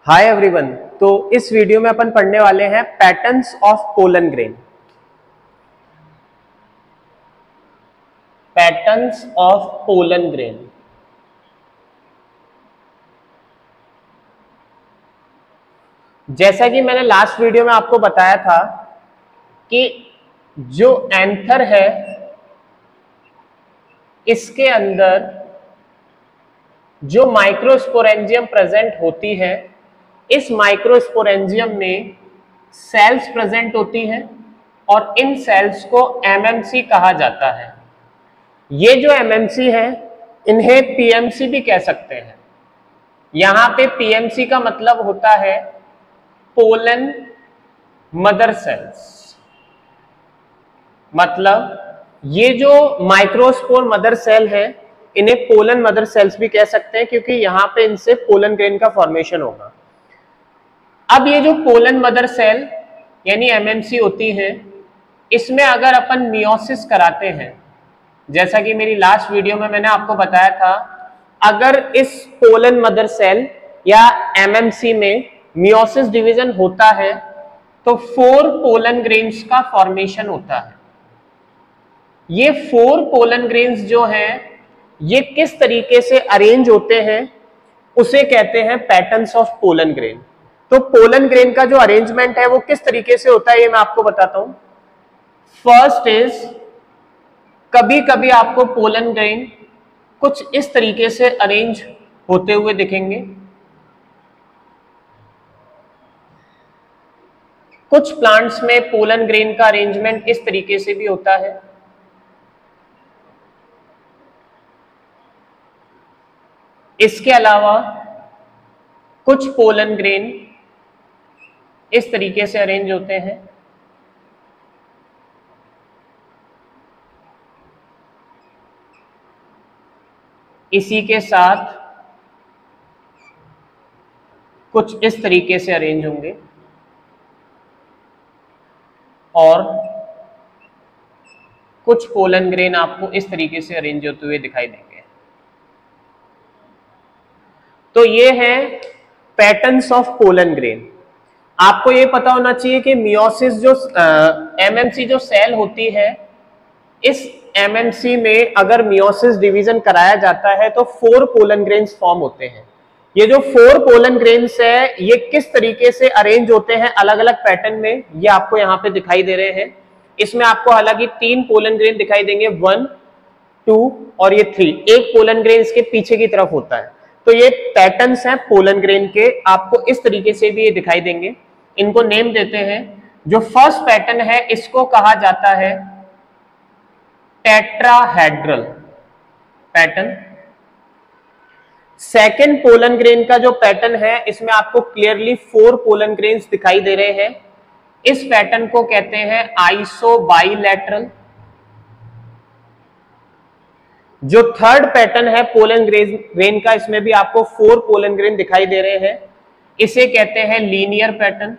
Hi everyone. तो इस video में अपन पढ़ने वाले हैं patterns of pollen grain. Patterns of pollen grain. जैसा कि मैंने लास्ट वीडियो में आपको बताया था कि जो एंथर है इसके अंदर जो माइक्रोस्पोरेंजियम प्रेजेंट होती है, इस माइक्रोस्पोरेंजियम में सेल्स प्रेजेंट होती हैं और इन सेल्स को एमएमसी कहा जाता है। ये जो एमएमसी है इन्हें पीएमसी भी कह सकते हैं। यहां पे पीएमसी का मतलब होता है पोलन मदर सेल्स। मतलब ये जो माइक्रोस्पोर मदर सेल है इन्हें पोलन मदर सेल्स भी कह सकते हैं, क्योंकि यहां पे इनसे पोलन ग्रेन का फॉर्मेशन होगा। अब ये जो पोलन मदर सेल यानी एमएमसी होती है, इसमें अगर अपन मियोसिस कराते हैं, जैसा कि मेरी लास्ट वीडियो में मैंने आपको बताया था, अगर इस पोलन मदर सेल या एमएमसी में मियोसिस डिवीजन होता है तो 4 पोलन ग्रेन्स का फॉर्मेशन होता है। ये 4 पोलन ग्रेन्स जो हैं ये किस तरीके से अरेंज होते हैं उसे कहते हैं पैटर्न्स ऑफ पोलन ग्रेन। तो पोलन ग्रेन का जो अरेंजमेंट है वो किस तरीके से होता है ये मैं आपको बताता हूं। फर्स्ट इज, कभी कभी आपको पोलन ग्रेन कुछ इस तरीके से अरेंज होते हुए दिखेंगे। कुछ प्लांट्स में पोलन ग्रेन का अरेंजमेंट इस तरीके से भी होता है। इसके अलावा कुछ पोलन ग्रेन इस तरीके से अरेंज होते हैं। इसी के साथ कुछ इस तरीके से अरेंज होंगे और कुछ पोलन ग्रेन आपको इस तरीके से अरेंज होते हुए दिखाई देंगे। तो ये है पैटर्न्स ऑफ पोलन ग्रेन। आपको ये पता होना चाहिए कि मियोसिस जो एमएमसी जो सेल होती है, इस एमएमसी में अगर मियोसिस डिवीजन कराया जाता है तो 4 पोलन ग्रेन्स फॉर्म होते हैं। ये जो 4 पोलन ग्रेन्स है ये किस तरीके से अरेंज होते हैं अलग अलग पैटर्न में, ये आपको यहाँ पे दिखाई दे रहे हैं। इसमें आपको हालांकि 3 पोलन ग्रेन दिखाई देंगे, 1, 2 और ये 3। एक पोलन ग्रेन इसके पीछे की तरफ होता है। तो ये पैटर्न्स हैं पोलन ग्रेन के, आपको इस तरीके से भी ये दिखाई देंगे। इनको नेम देते हैं। जो फर्स्ट पैटर्न है इसको कहा जाता है tetrahedral pattern. Second pollen grain का जो पैटर्न है इसमें आपको क्लियरली 4 पोलन ग्रेन्स दिखाई दे रहे हैं। इस पैटर्न को कहते हैं आइसोबाइलैटरल। जो थर्ड पैटर्न है पोलन ग्रेन का, इसमें भी आपको 4 पोलन ग्रेन दिखाई दे रहे हैं। इसे कहते हैं लीनियर पैटर्न।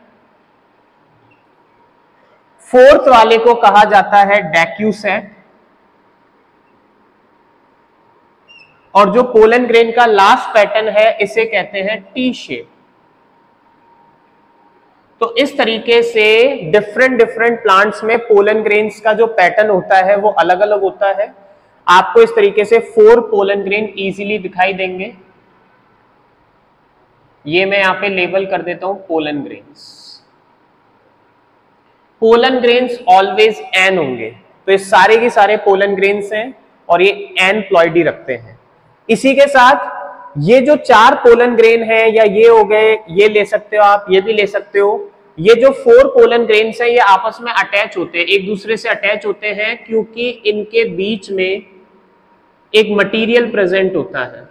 फोर्थ वाले को कहा जाता है डेक्यूसेट। और जो पोलन ग्रेन का लास्ट पैटर्न है इसे कहते हैं टी शेप। तो इस तरीके से डिफरेंट प्लांट्स में पोलन ग्रेन्स का जो पैटर्न होता है वो अलग अलग होता है। आपको इस तरीके से 4 पोलन ग्रेन इजीली दिखाई देंगे। ये मैं यहां पे लेबल कर देता हूं pollen grains. Pollen grains always an होंगे, तो ये सारे के सारे पोलन ग्रेन्स हैं और ये एन प्लॉइडी रखते हैं। इसी के साथ ये जो 4 पोलन ग्रेन है, या ये हो गए, ये ले सकते हो आप, ये भी ले सकते हो। ये जो 4 पोलन ग्रेन्स हैं ये आपस में अटैच होते हैं, एक दूसरे से अटैच होते हैं, क्योंकि इनके बीच में एक मटेरियल प्रेजेंट होता है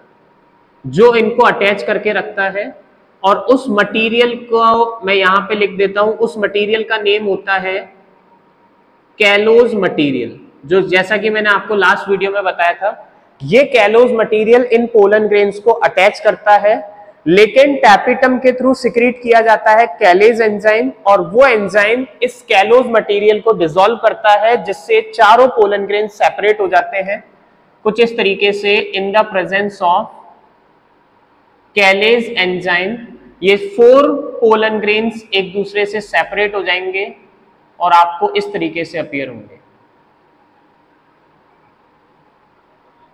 जो इनको अटैच करके रखता है। और उस मटेरियल को मैं यहां पे लिख देता हूं। उस मटेरियल का नेम होता है कैलोज मटेरियल, जो जैसा कि मैंने आपको लास्ट वीडियो में बताया था, ये callose material in pollen grains को अटैच करता है, लेकिन टैपिटम के थ्रू सिक्रीट किया जाता है कैलेज एंजाइम, और वो एंजाइम इस कैलोज मटेरियल को डिसॉल्व करता है, जिससे चारों पोलन ग्रेन सेपरेट हो जाते हैं कुछ इस तरीके से in the presence of callase enzyme ये 4 पोलन ग्रेन्स एक दूसरे से सेपरेट हो जाएंगे और आपको इस तरीके से अपीयर होंगे।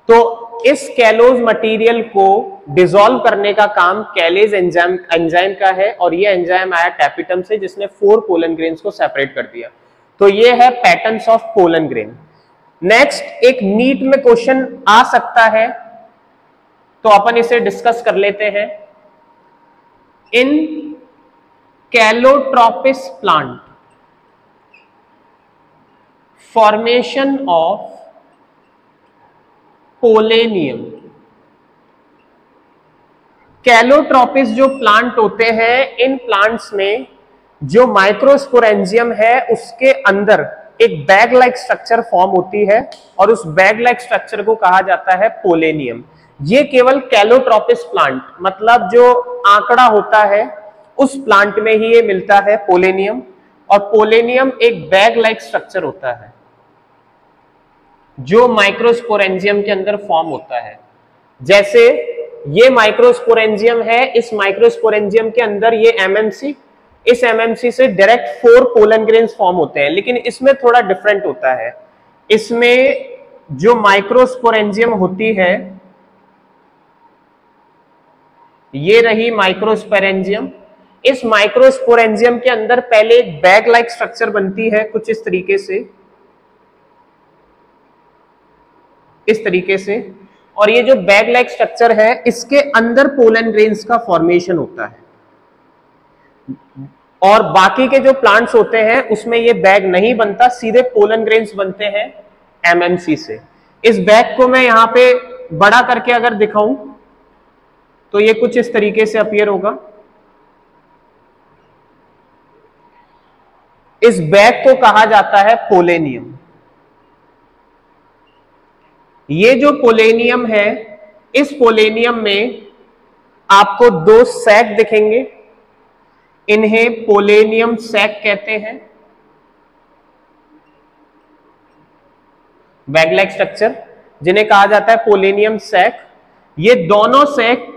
तो इस कैलोज मटेरियल को डिसॉल्व करने का काम कैलेज एंजाइम का है और ये एंजाइम आया टैपिटम से जिसने 4 पोलन ग्रेन्स को सेपरेट कर दिया। तो ये है patterns of pollen grain. Next एक नीट में क्वेश्चन आ सकता है, तो अपन इसे डिस्कस कर लेते हैं। In calotropis plant formation of pollinium. Calotropis जो प्लांट होते हैं, इन प्लांट्स में जो माइक्रोस्पोरेंजियम है उसके अंदर एक बैग लाइक स्ट्रक्चर फॉर्म होती है और उस बैग लाइक स्ट्रक्चर को कहा जाता है पोलेनियम। ये केवल कैलोट्रोपिस प्लांट मतलब जो आंकड़ा होता है उस प्लांट में ही ये मिलता है पोलेनियम, और पोलेनियम एक बैग लाइक स्ट्रक्चर होता है जो माइक्रोस्पोरेंजियम के अंदर फॉर्म होता है। जैसे ये माइक्रोस्पोरेंजियम है, इस माइक्रोस्पोरेंजियम के अंदर ये एमएमसी, इस एमएमसी से डायरेक्ट 4 पोलन ग्रेन्स फॉर्म होते हैं, लेकिन इसमें थोड़ा डिफरेंट होता है। इसमें जो माइक्रोस्पोरेंजियम होती है, ये रही माइक्रोस्पोरेंजियम, इस माइक्रोस्पोरेंजियम के अंदर पहले एक बैग लाइक स्ट्रक्चर बनती है कुछ इस तरीके से, और ये जो बैग लाइक स्ट्रक्चर है इसके अंदर पोलन ग्रेन्स का फॉर्मेशन होता है। और बाकी के जो प्लांट्स होते हैं उसमें ये बैग नहीं बनता, सीधे पोलन ग्रेन्स बनते हैं एमएमसी से। इस बैग को मैं यहां पे बड़ा करके अगर दिखाऊं तो ये कुछ इस तरीके से अपीयर होगा। इस बैग को कहा जाता है पोलेनियम। ये जो पोलेनियम है, इस पोलेनियम में आपको 2 सैक दिखेंगे, इन्हें पोलेनियम सैक कहते हैं। बैग लाइक स्ट्रक्चर जिन्हें कहा जाता है पोलेनियम सैक। ये दोनों सैक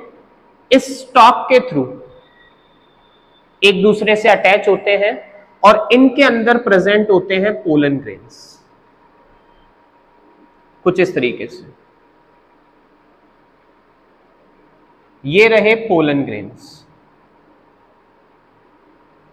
इस स्टॉक के थ्रू एक दूसरे से अटैच होते हैं और इनके अंदर प्रेजेंट होते हैं पोलन ग्रेन्स कुछ इस तरीके से। ये रहे पोलन ग्रेन्स।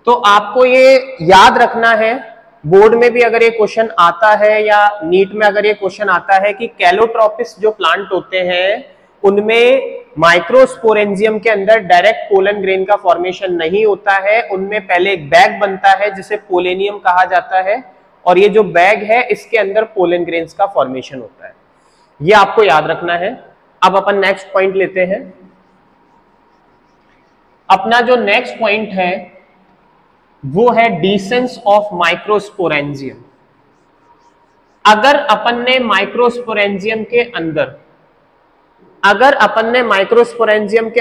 तो आपको ये याद रखना है, बोर्ड में भी अगर ये क्वेश्चन आता है या नीट में अगर ये क्वेश्चन आता है कि कैलोट्रोपिस जो प्लांट होते हैं उनमें माइक्रोस्पोरेंजियम के अंदर डायरेक्ट पोलन ग्रेन का फॉर्मेशन नहीं होता है, उनमें पहले एक बैग बनता है जिसे पोलेनियम कहा जाता है, और ये जो बैग है इसके अंदर पोलन ग्रेन्स का फॉर्मेशन होता है। ये आपको याद रखना है। अब अपन नेक्स्ट पॉइंट लेते हैं। अपना जो नेक्स्ट पॉइंट है वो है डिसेंस ऑफ माइक्रोस्पोरेंजियम। अगर अपन ने माइक्रोस्पोरेंजियम के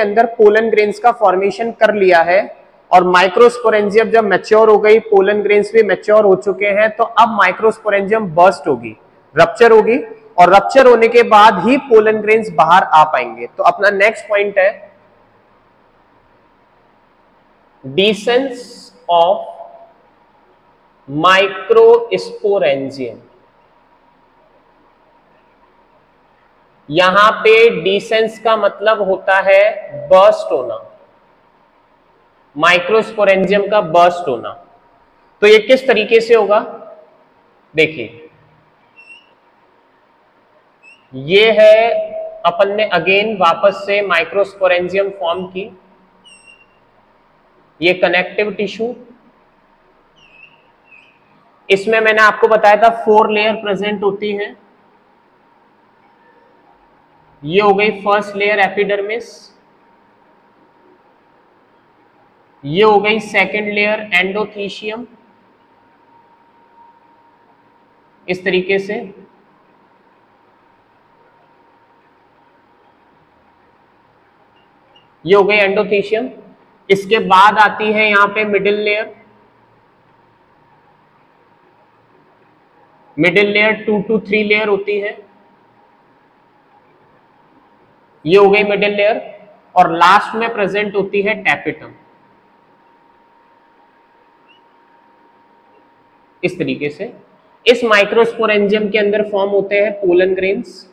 अंदर पोलन ग्रेन्स का फॉर्मेशन कर लिया है और माइक्रोस्पोरेंजियम जब मैच्योर हो गई, पोलन ग्रेन्स भी मैच्योर हो चुके हैं, तो अब माइक्रोस्पोरेंजियम बर्स्ट होगी, रप्चर होगी, और रप्चर होने के बाद ही पोलन ग्रेन्स बाहर आ पाएंगे। तो अपना नेक्स्ट पॉइंट है डिसेंस ऑफ माइक्रोस्पोरेंजियम। यहां पे डिसेंस का मतलब होता है बर्स्ट होना, माइक्रोस्पोरेंजियम का बर्स्ट होना। तो ये किस तरीके से होगा, देखिए ये है, अपन ने अगेन वापस से माइक्रोस्पोरेंजियम फॉर्म की, ये कनेक्टिव टिश्यू, इसमें मैंने आपको बताया था 4 लेयर प्रेजेंट होती हैं। ये हो गई फर्स्ट लेयर एपिडर्मिस, ये हो गई सेकंड लेयर एंडोथीशियम, इस तरीके से। ये हो गई एंडोथीशियम। इसके बाद आती है यहां पे middle layer, middle layer 2 to 3 layer होती है, ये हो गई मिडिल लेयर, और लास्ट में प्रेजेंट होती है टैपिटम। इस तरीके से। इस माइक्रोस्पोरेंजियम के अंदर फॉर्म होते हैं पोलन ग्रेन्स,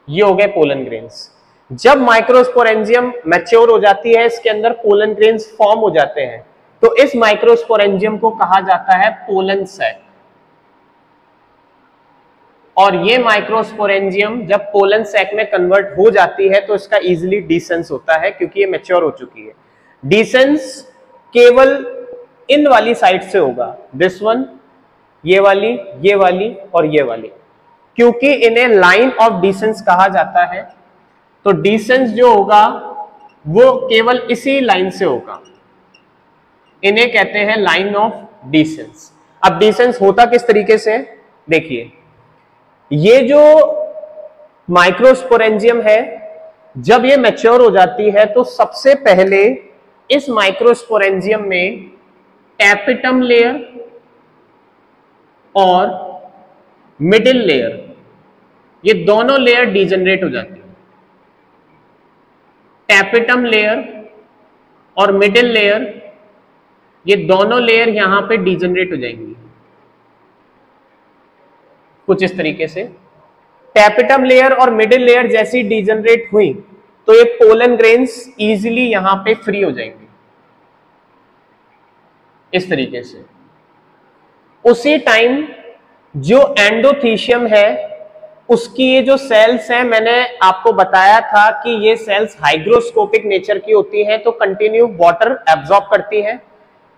ये हो गए पोलन ग्रेन्स। जब माइक्रोस्पोरेंजियम मैच्योर हो जाती है, इसके अंदर पोलन ग्रेन्स फॉर्म हो जाते हैं, तो इस माइक्रोस्पोरेंजियम को कहा जाता है पोलन सैक। और ये माइक्रोस्पोरेंजियम जब पोलन सैक में कन्वर्ट हो जाती है तो इसका इजीली डिसेंस होता है, क्योंकि ये मैच्योर हो चुकी है। डिसेंस केवल इन वाली साइड से होगा, दिस वन, ये वाली और ये वाली, क्योंकि इन्हें लाइन ऑफ डिसेंस कहा जाता है। तो डिसेंस जो होगा वो केवल इसी लाइन से होगा, इन्हें कहते हैं लाइन ऑफ डिसेंस। अब डिसेंस होता किस तरीके से, देखिए, ये जो माइक्रोस्पोरेंजियम है जब ये मैच्योर हो जाती है तो सबसे पहले इस माइक्रोस्पोरेंजियम में टैपिटम लेयर और मिडिल लेयर, ये दोनों लेयर डिजेनरेट हो जाती है। टैपिटम लेयर और मिडिल लेयर, ये दोनों लेयर यहां पे डिजेनरेट हो जाएंगी कुछ इस तरीके से। टैपिटम लेयर और मिडिल लेयर जैसी डिजेनरेट हुई तो ये पोलन ग्रेन्स इजीली यहां पे फ्री हो जाएंगे इस तरीके से। उसी टाइम जो एंडोथीशियम है उसकी ये जो सेल्स हैं, मैंने आपको बताया था कि ये सेल्स हाइग्रोस्कोपिक नेचर की होती हैं, तो कंटिन्यू वाटर एब्जॉर्ब करती हैं।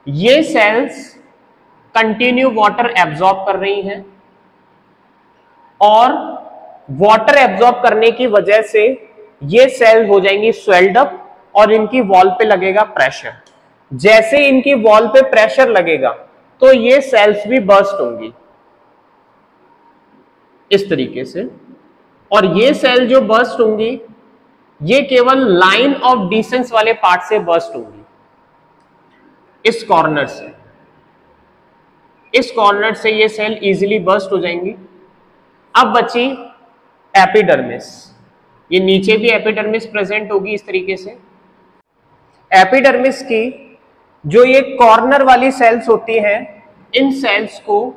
ये सेल्स कंटिन्यू वाटर एब्जॉर्ब कर रही हैं और वाटर एब्जॉर्ब करने की वजह से ये सेल हो जाएंगी स्वेल्ड अप और इनकी वॉल पे लगेगा प्रेशर। जैसे इनकी वॉल पे प्रेशर लगेगा तो ये सेल्स भी बर्स्ट होंगी इस तरीके से। और ये सेल जो बर्स्ट होंगी ये केवल लाइन ऑफ डिसेंस वाले पार्ट से बर्स्ट होंगी, इस कॉर्नर से। इस कॉर्नर से ये सेल इजीली बर्स्ट हो जाएंगी। अब बची एपिडर्मिस, ये नीचे भी एपिडर्मिस प्रेजेंट होगी इस तरीके से। एपिडर्मिस की जो ये कॉर्नर वाली सेल्स होती हैं, इन सेल्स को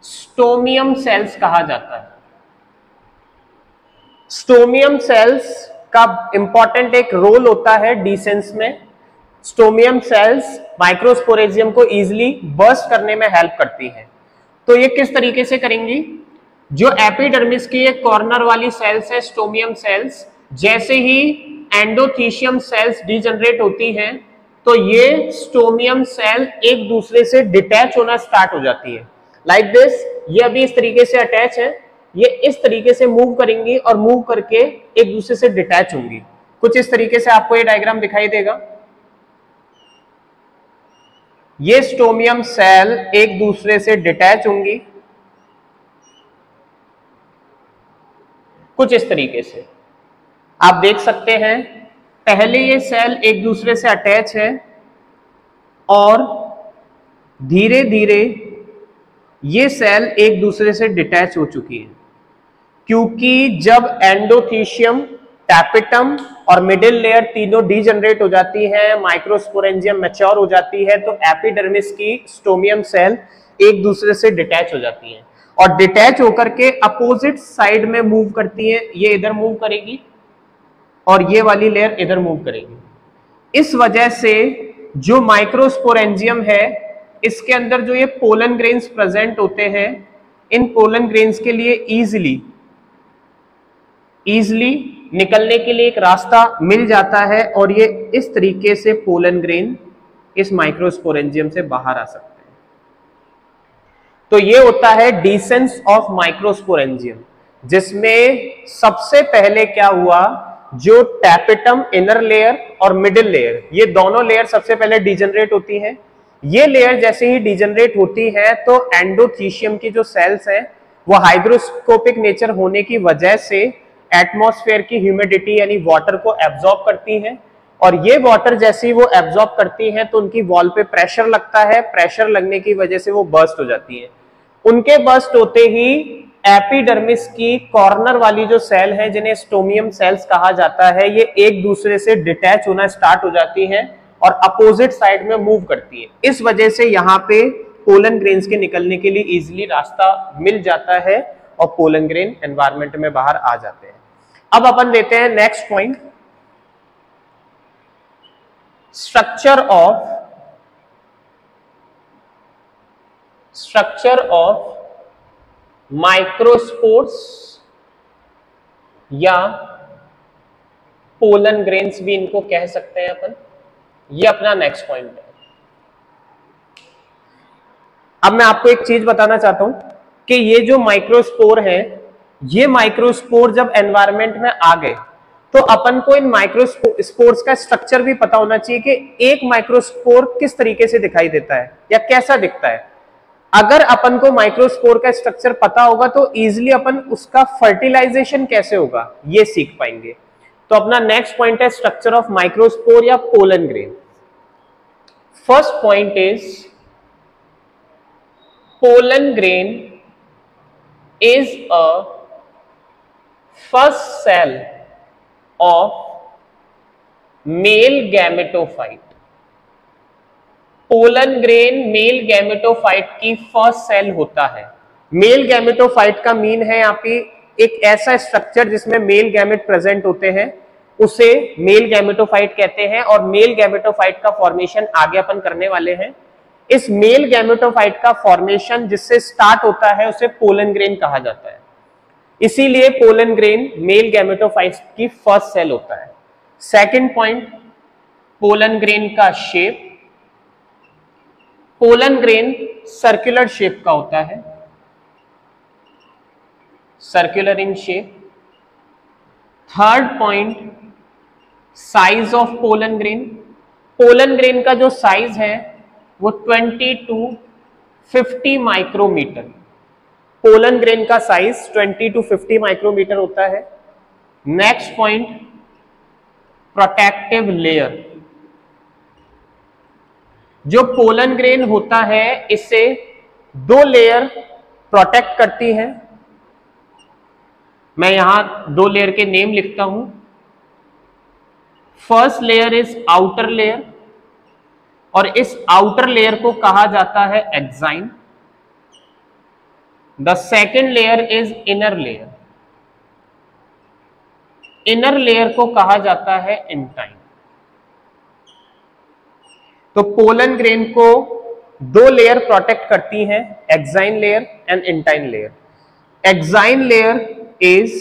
स्टोमियम सेल्स कहा जाता है। स्टोमियम सेल्स का इंपॉर्टेंट एक रोल होता है डिसेंस में। स्टोमियम सेल्स माइक्रोस्पोरेंजियम को इजीली बर्स्ट करने में हेल्प करती हैं। तो ये किस तरीके से करेंगी, जो एपिडर्मिस की एक कॉर्नर वाली सेल्स है स्टोमियम सेल्स, जैसे ही एंडोथीशियम सेल्स डिजेनरेट होती हैं तो ये स्टोमियम सेल एक दूसरे से डिटैच होना स्टार्ट हो जाती है। लाइक दिस, ये अभी इस तरीके से अटैच है, ये इस तरीके से मूव करेंगी और मूव करके एक दूसरे से डिटैच होंगी। कुछ इस तरीके से आपको ये डायग्राम दिखाई देगा। ये स्टोमियम सेल एक दूसरे से डिटैच होंगी कुछ इस तरीके से। आप देख सकते हैं पहले ये सेल एक दूसरे से अटैच है और धीरे धीरे ये सेल एक दूसरे से डिटैच हो चुकी है, क्योंकि जब एंडोथीशियम, टैपिटम और मिडिल लेयर तीनों डीजनरेट हो जाती है, माइक्रोस्पोरेंजियम मैच्योर हो जाती है, तो एपिडर्मिस की स्टोमियम सेल एक दूसरे से डिटैच हो जाती है और डिटैच होकर के अपोजिट साइड में मूव करती है। ये इधर मूव करेगी और ये वाली लेयर इधर मूव करेगी। इस वजह से जो माइक्रोस्पोरेंजियम है इसके अंदर जो ये पोलन ग्रेन्स प्रेजेंट होते हैं, इन पोलन ग्रेन्स के लिए इजीली निकलने के लिए एक रास्ता मिल जाता है और ये इस तरीके से पोलन ग्रेन इस माइक्रोस्पोरेंजियम से बाहर आ सकते हैं। तो ये होता है डिसेंस ऑफ माइक्रोस्पोरेंजियम, जिसमें सबसे पहले क्या हुआ, जो टैपिटम इनर लेयर और मिडिल लेयर, ये दोनों लेयर सबसे पहले डिजेनरेट होती हैं। ये लेयर जैसे ही डिजेनरेट होती है तो एंडोथीशियम की जो सेल्स हैं वो हाइग्रोस्कोपिक नेचर होने की वजह से एटमॉस्फेयर की ह्यूमिडिटी यानी वाटर को एब्जॉर्ब करती हैं और ये वाटर जैसे ही वो एब्जॉर्ब करती हैं तो उनकी वॉल पे प्रेशर लगता है। प्रेशर लगने की वजह से वो बर्स्ट हो जाती है। उनके बर्स्ट होते ही एपिडर्मिस की कॉर्नर वाली जो सेल है, जिन्हें स्टोमियम सेल्स कहा जाता है, ये एक दूसरे से डिटैच होना स्टार्ट हो जाती है और अपोजिट साइड में मूव करती है। इस वजह से यहाँ पे पोलन ग्रेन्स के निकलने के लिए इजीली रास्ता मिल जाता है और पोलन ग्रेन एनवायरमेंट में बाहर आ जाते हैं। अब अपन लेते हैं next point, structure of microspores या पोलन ग्रेन्स भी इनको कह सकते हैं अपन। ये अपना नेक्स्ट पॉइंट है। अब मैं आपको एक चीज बताना चाहता हूं कि ये जो माइक्रोस्पोर है, ये माइक्रोस्पोर जब एनवायरनमेंट में आ गए तो अपन को इन माइक्रोस्पोर्स का स्ट्रक्चर भी पता होना चाहिए कि एक माइक्रोस्पोर किस तरीके से दिखाई देता है या कैसा दिखता है। अगर अपन को माइक्रोस्पोर का स्ट्रक्चर पता होगा तो इजीली अपन उसका फर्टिलाइजेशन कैसे होगा ये सीख पाएंगे। तो अपना नेक्स्ट पॉइंट है स्ट्रक्चर ऑफ माइक्रोस्पोर या pollen grain. First point is pollen grain is a first cell of male gametophyte। Pollen grain male gametophyte की फर्स्ट सेल होता है। मेल गैमेटोफाइट का मीन है यहाँ पे एक ऐसा स्ट्रक्चर जिसमें मेल गैमेट प्रेजेंट होते हैं, उसे मेल गैमेटोफाइट कहते हैं। और मेल गैमेटोफाइट का फॉर्मेशन आगे अपन करने वाले हैं। इस मेल गैमेटोफाइट का फॉर्मेशन जिससे स्टार्ट होता है उसे पोलन ग्रेन कहा जाता है। इसीलिए पोलन ग्रेन मेल गैमेटोफाइट की फर्स्ट सेल होता है। सेकंड पॉइंट, पोलन ग्रेन का shape. Pollen grain circular shape का होता है, circular in shape. Third point, size of pollen grain. Pollen grain का जो साइज है वो 20 to 50 माइक्रोमीटर। पोलन ग्रेन का साइज 20 to 50 माइक्रोमीटर होता है। Next point, protective layer. जो पोलन ग्रेन होता है इससे दो लेयर प्रोटेक्ट करती है। मैं यहां दो लेयर के नेम लिखता हूं। First layer is outer layer और इस आउटर लेयर को कहा जाता है exine. The second layer is inner layer. Inner layer को कहा जाता है इंटाइन। तो पोलन ग्रेन को दो लेयर प्रोटेक्ट करती हैं, exine layer and intine layer. Exine layer is,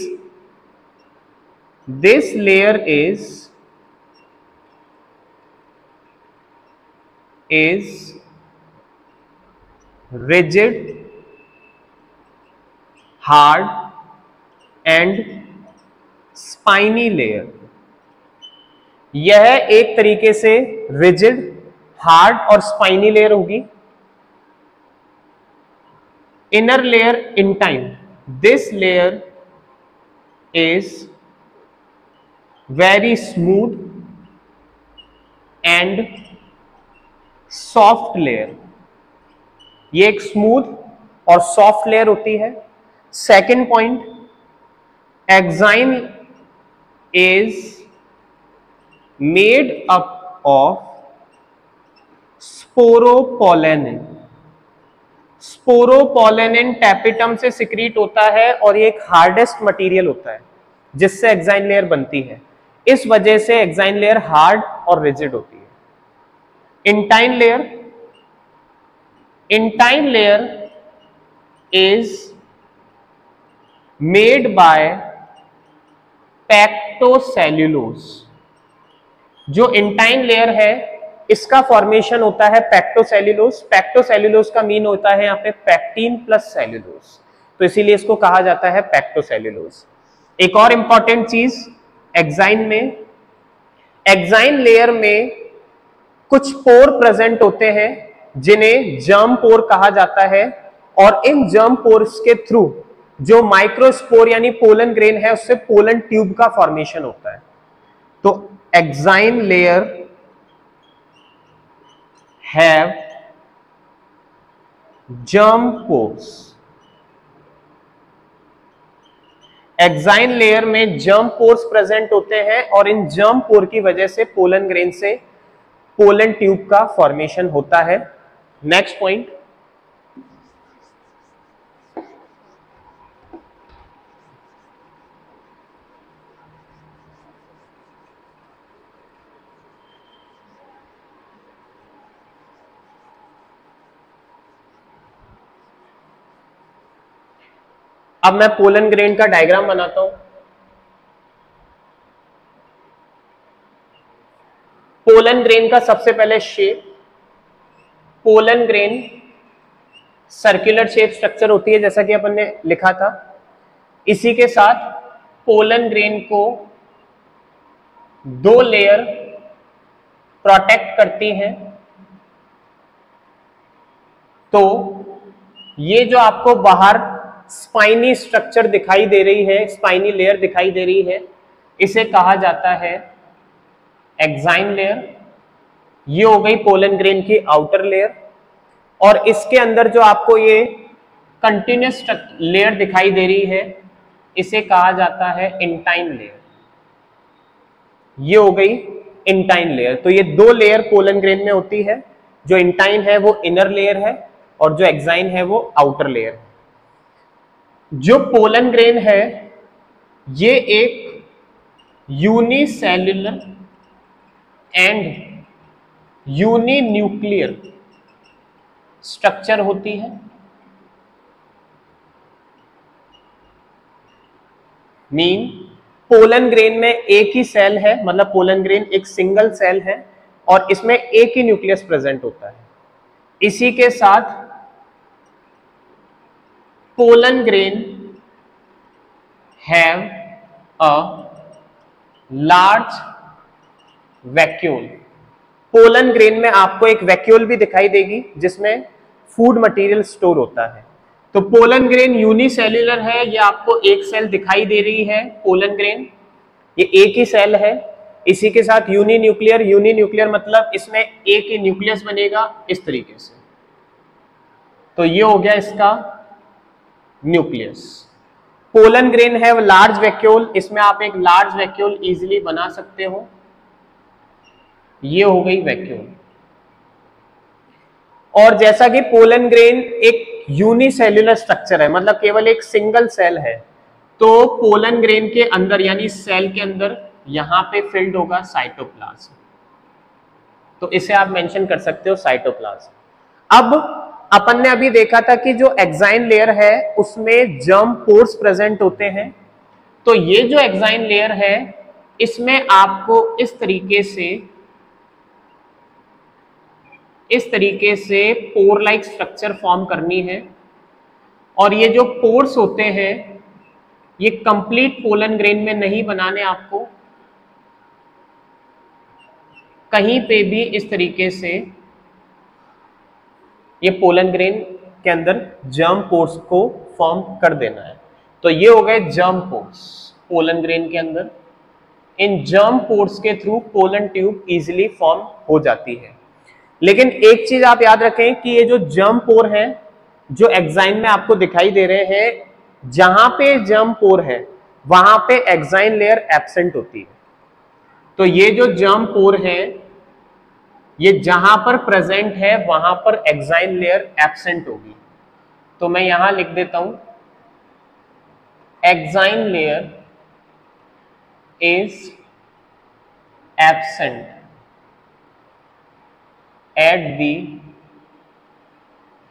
this layer is rigid, hard and spiny layer। यह एक तरीके से रिजिड, हार्ड और स्पाइनी लेयर होगी। Inner layer intine, this layer is very smooth and soft layer. ये एक smooth और soft layer होती है। Second point, exine is made up of sporopollenin. Sporopollenin tapetum से सिक्रीट होता है और ये एक हार्डेस्ट मटेरियल होता है जिससे एक्साइन लेयर बनती है। इस वजह से एक्साइन लेयर हार्ड और रिजिड होती है। Intine layer, intine layer is made by pectocellulose. जो इंटाइन लेयर है इसका फॉर्मेशन होता है पैक्टोसेल्यूलोज। पैक्टोसेल्यूलोज का मीन होता है यहाँ पे पैक्टीन प्लस सेल्यूलोज, तो इसीलिए इसको कहा जाता है पैक्टोसेल्यूलोज। एक और इंपॉर्टेंट चीज एक्साइन में, एक्साइन लेयर में कुछ पोर प्रेजेंट होते हैं जिन्हें जर्म पोर कहा जाता है और इन जर्म पोर्स के थ्रू जो माइक्रोस्पोर यानी पोलन ग्रेन है उससे पोलन ट्यूब का फॉर्मेशन होता है। तो exine layer have germ pores. Exine layer में जर्म पोर्स प्रेजेंट होते हैं और इन जर्म पोर की वजह से पोलन ग्रेन से पोलन ट्यूब का फॉर्मेशन होता है। नेक्स्ट पॉइंट, अब मैं पोलन ग्रेन का डायग्राम बनाता हूं। पोलन ग्रेन का सबसे पहले shape, pollen grain circular shape structure होती है जैसा कि अपन ने लिखा था। इसी के साथ पोलन ग्रेन को 2 लेयर प्रोटेक्ट करती हैं। तो ये जो आपको बाहर स्पाइनी स्ट्रक्चर दिखाई दे रही है, स्पाइनी लेयर दिखाई दे रही है, इसे कहा जाता है एक्साइन लेयर। ये हो गई पोलन ग्रेन की आउटर लेयर। और इसके अंदर जो आपको ये कंटिन्यूस लेयर दिखाई दे रही है, इसे कहा जाता है इंटाइन लेयर। ये हो गई इंटाइन लेयर। तो ये 2 लेयर पोलन ग्रेन में होती है। जो इंटाइन है वो इनर लेयर है और जो एक्साइन है वो आउटर लेयर है। जो पोलन ग्रेन है ये एक यूनिसेल्युलर एंड यूनिन्यूक्लियर स्ट्रक्चर होती है। मीन पोलन ग्रेन में एक ही सेल है, मतलब पोलन ग्रेन एक सिंगल सेल है और इसमें एक ही न्यूक्लियस प्रेजेंट होता है। इसी के साथ pollen grain have a large vacuole. Pollen grain में आपको एक वैक्यूल भी दिखाई देगी जिसमें फूड मटेरियल स्टोर होता है। तो पोलन ग्रेन यूनिसेल्युलर है, ये आपको एक सेल दिखाई दे रही है पोलन ग्रेन, ये एक ही सेल है। इसी के साथ यूनिन्यूक्लियर, यूनिन्यूक्लियर मतलब इसमें एक ही न्यूक्लियस बनेगा इस तरीके से। तो ये हो गया इसका न्यूक्लियस। पोलन ग्रेन है लार्ज वैक्यूल, इसमें आप एक लार्ज वैक्यूल इजीली बना सकते हो। ये हो गई वैक्यूल। और जैसा कि पोलन ग्रेन एक यूनिसेल्युलर स्ट्रक्चर है, मतलब केवल एक सिंगल सेल है, तो पोलन ग्रेन के अंदर यानी सेल के अंदर यहां पे फिल्ड होगा साइटोप्लाज्म। तो इसे आप मेंशन कर सकते हो साइटोप्लाज्म। अब अपन ने अभी देखा था कि जो एक्साइन लेयर है उसमें जर्म पोर्स प्रेजेंट होते हैं। तो ये जो एक्साइन लेयर है इसमें आपको इस तरीके से पोर लाइक स्ट्रक्चर फॉर्म करनी है। और ये जो पोर्स होते हैं ये कंप्लीट पोलन ग्रेन में नहीं बनाने, आपको कहीं पे भी इस तरीके से ये पोलन ग्रेन के अंदर जर्म पोर्स को फॉर्म कर देना है। तो ये हो गए जर्म पोर्स पोलन ग्रेन के अंदर। इन जर्म पोर्स के through pollen tube easily form हो जाती है। लेकिन एक चीज आप याद रखें कि ये जो जर्म पोर है जो एक्साइन में आपको दिखाई दे रहे हैं, जहां पे जर्म पोर है वहां पे एक्साइन लेयर एब्सेंट होती है। तो ये जो जर्म पोर है ये जहां पर प्रेजेंट है वहां पर एक्साइन लेयर एब्सेंट होगी। तो मैं यहां लिख देता हूं exine layer is absent at the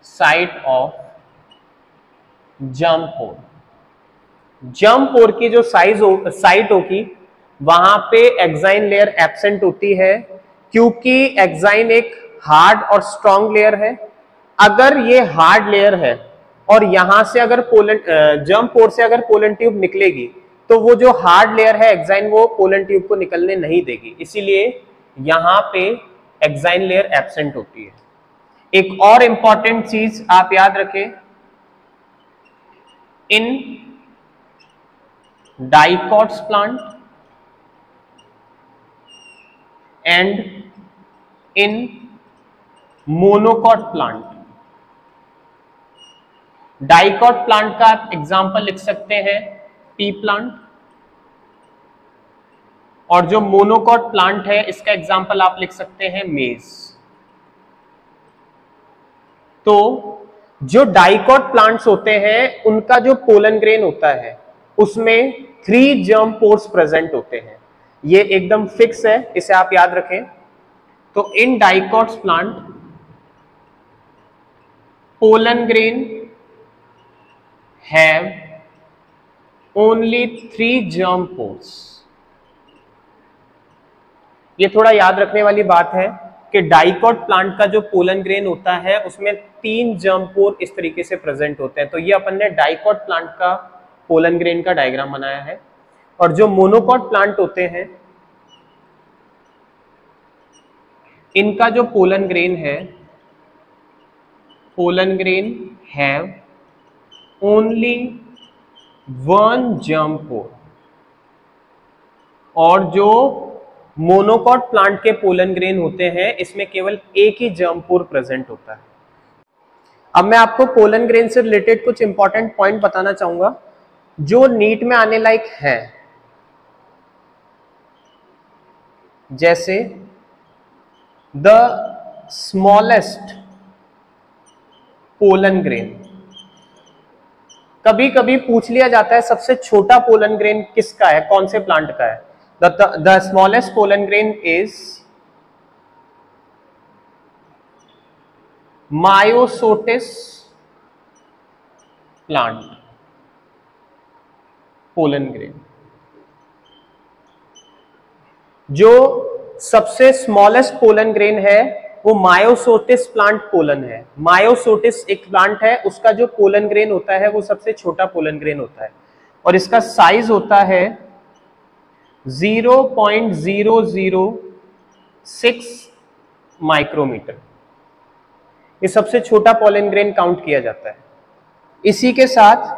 site of germ pore। Germ pore की जो साइट होगी वहां पे एक्साइन लेयर एब्सेंट होती है, क्योंकि एक्साइन एक हार्ड और स्ट्रॉन्ग लेयर है। अगर ये हार्ड लेयर है और यहां से अगर जर्म पोर से अगर पोलन ट्यूब निकलेगी तो वो जो हार्ड लेयर है एक्साइन वो पोलन ट्यूब को निकलने नहीं देगी, इसीलिए यहां पे एक्साइन लेयर एब्सेंट होती है। एक और इंपॉर्टेंट चीज आप याद रखें, in dicots plant and in monocot plant. Dicot plant का आप एग्जांपल लिख सकते हैं पी प्लांट, और जो मोनोकॉट प्लांट है इसका एग्जांपल आप लिख सकते हैं मेज। तो जो डाइकॉट प्लांट्स होते हैं उनका जो पोलन ग्रेन होता है उसमें 3 जर्म पोर्स प्रेजेंट होते हैं। ये एकदम फिक्स है, इसे आप याद रखें। तो in dicots plant pollen grain have only 3 germ pores। ये थोड़ा याद रखने वाली बात है कि डाइकॉट प्लांट का जो पोलन ग्रेन होता है उसमें 3 germ pore इस तरीके से प्रेजेंट होते हैं। तो ये अपन ने डाइकॉट प्लांट का पोलन ग्रेन का डायग्राम बनाया है। और जो मोनोकॉट प्लांट होते हैं इनका जो पोलन ग्रेन है, pollen grain have only 1 germ pore। और जो मोनोकॉट प्लांट के पोलन ग्रेन होते हैं इसमें केवल एक ही germ pore प्रेजेंट होता है। अब मैं आपको पोलन ग्रेन से रिलेटेड कुछ इंपॉर्टेंट पॉइंट बताना चाहूंगा जो नीट में आने लायक है। जैसे द स्मॉलेस्ट पोलन ग्रेन, कभी कभी पूछ लिया जाता है सबसे छोटा पोलन ग्रेन किसका है, कौन से प्लांट का है। The smallest pollen grain is myosotis plant pollen grain. जो सबसे स्मॉलेस्ट पोलन ग्रेन है वो मायोसोटिस प्लांट पोलन है। मायोसोटिस एक प्लांट है, उसका जो पोलन ग्रेन होता है वो सबसे छोटा पोलन ग्रेन होता है और इसका साइज होता है 0.006 माइक्रोमीटर। ये सबसे छोटा पोलन ग्रेन काउंट किया जाता है। इसी के साथ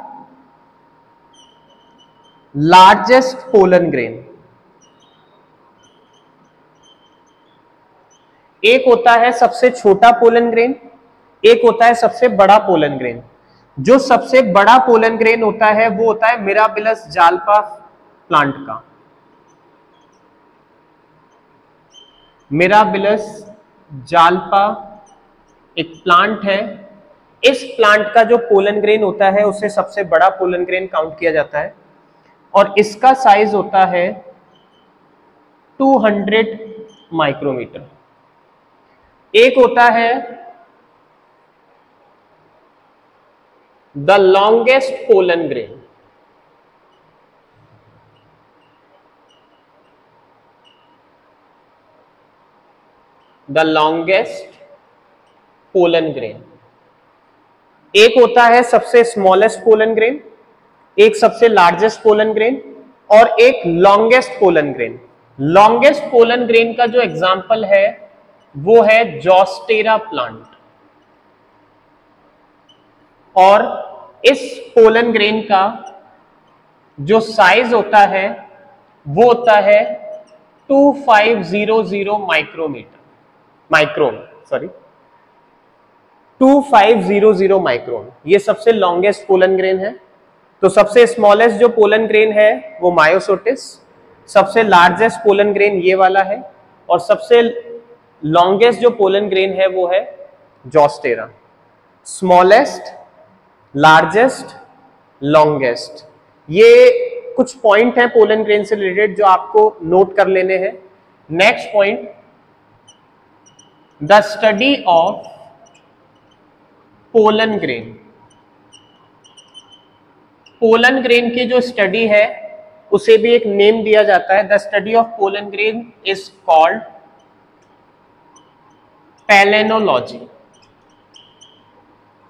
लार्जेस्ट पोलन ग्रेन, एक होता है सबसे छोटा पोलन ग्रेन, एक होता है सबसे बड़ा पोलन ग्रेन। जो सबसे बड़ा पोलन ग्रेन होता है वो होता है मिराबिलस जाल्पा प्लांट का। मिराबिलस जाल्पा एक प्लांट है, इस प्लांट का जो पोलन ग्रेन होता है उसे सबसे बड़ा पोलन ग्रेन काउंट किया जाता है और इसका साइज होता है 200 माइक्रोमीटर। एक होता है the longest pollen grain, the longest pollen grain. एक होता है सबसे स्मॉलेस्ट पोलन ग्रेन, एक सबसे लार्जेस्ट पोलन ग्रेन और एक longest pollen grain. Longest pollen grain का जो एग्जाम्पल है वो है जोस्टेरा प्लांट और इस पोलन ग्रेन का जो साइज होता है वो होता है 2500 2500 माइक्रोन। ये सबसे लॉन्गेस्ट पोलन ग्रेन है। तो सबसे स्मॉलेस्ट जो पोलन ग्रेन है वो मायोसोटिस, सबसे लार्जेस्ट पोलन ग्रेन ये वाला है और सबसे लॉन्गेस्ट जो पोलन ग्रेन है वो है जोस्टेरा। स्मॉलेस्ट, लार्जेस्ट, लॉन्गेस्ट, ये कुछ पॉइंट हैं पोलन ग्रेन से रिलेटेड जो आपको नोट कर लेने हैं। Next point, the study of pollen grain. Pollen grain की जो स्टडी है उसे भी एक नेम दिया जाता है। The study of pollen grain is called palynology.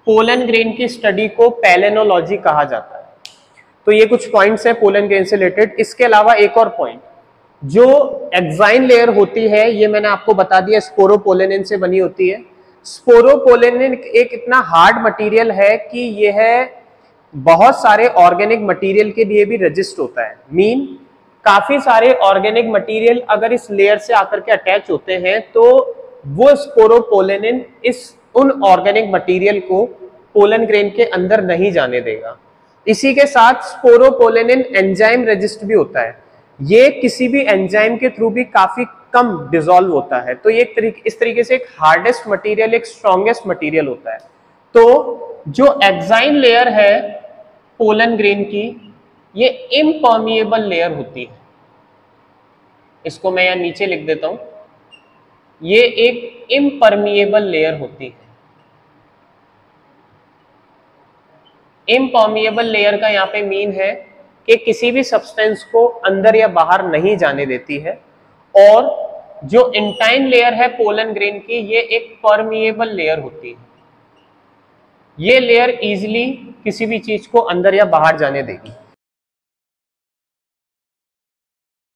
Pollen grain की स्टडी को पैलेनोलॉजी कहा जाता है। तो ये कुछ पॉइंट्स हैं पोलन ग्रेन से रिलेटेड। इसके अलावा एक और पॉइंट, जो एक्साइन लेयर होती है ये मैंने आपको बता दिया स्पोरोपोलेनिन से बनी होती है। स्पोरोपोलेनिन एक इतना हार्ड मटेरियल है कि यह बहुत सारे ऑर्गेनिक मटेरियल के लिए भी रजिस्ट होता है। मीन काफी सारे ऑर्गेनिक मटेरियल अगर इस लेयर से आकर के अटैच होते हैं तो वो स्पोरोपोलेनिन उन ऑर्गेनिक मटेरियल को पोलन ग्रेन के अंदर नहीं जाने देगा। इसी के साथ स्पोरोपोलेनिन एंजाइम रेजिस्ट भी होता है। ये किसी भी एंजाइम के थ्रू भी काफी कम डिसॉल्व होता है। तो ये इस तरीके से एक हार्डेस्ट मटेरियल, एक स्ट्रॉन्गेस्ट मटेरियल होता है। तो जो एक्साइन लेयर है पोलन ग्रेन की, ये इम्पर्मिएबल लेयर होती है। इसको मैं यहां नीचे लिख देता हूं, ये एक इम्पर्मिएबल लेयर होती है। इम्पर्मिएबल लेयर का यहां पे मीन है ये किसी भी सब्सटेंस को अंदर या बाहर नहीं जाने देती है। और जो इंटाइन लेयर है पोलन ग्रेन की, ये एक परमिएबल लेयर होती है। ये लेयर इजीली किसी भी चीज को अंदर या बाहर जाने देगी।